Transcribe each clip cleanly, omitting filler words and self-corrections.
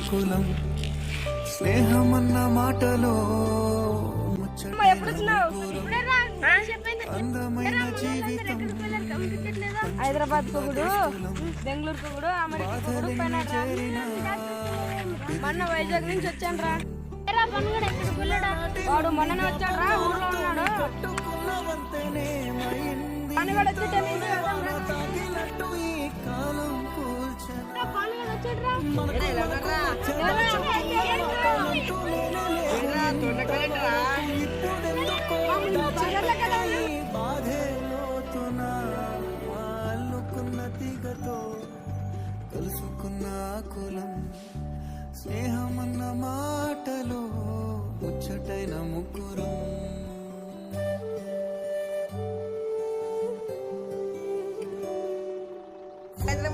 కులం స్నేహమన్న మాటలో అందమైన జీవితం హైదరాబాద్ కొగుడు బెంగళూరు కొగుడు అమెరికా మొన్న వైజాగ్ నుంచి వచ్చాను రా. వాడు మొన్ననే వచ్చాడు రా, ఊర్లో ఉన్నాడు. పనివాడు వచ్చి కలుసుకున్న కులం స్నేహమన్న మాటలో ముచ్చటైన ముగ్గురం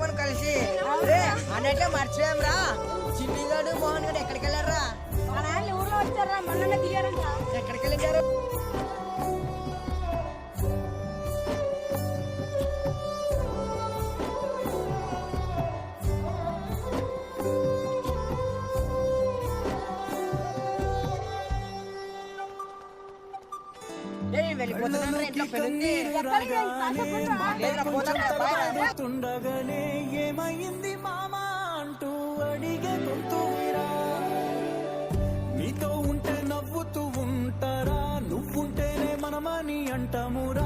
మనం కలిసి అన్నట్లే మర్చిపోయాం రా. చిన్నిగాడు మోహన్ గారు ఎక్కడికి వెళ్ళారా? ఊర్లో వచ్చారా, మొన్ననే దిగారంట. ఎక్కడికి వెళ్ళారు? తుండగనే ఏమైంది మామా అంటూ అడిగే గొంతురా. నీతో ఉంటే నవ్వుతూ ఉంటారా, నువ్వుంటేనే మనమని అంటామురా.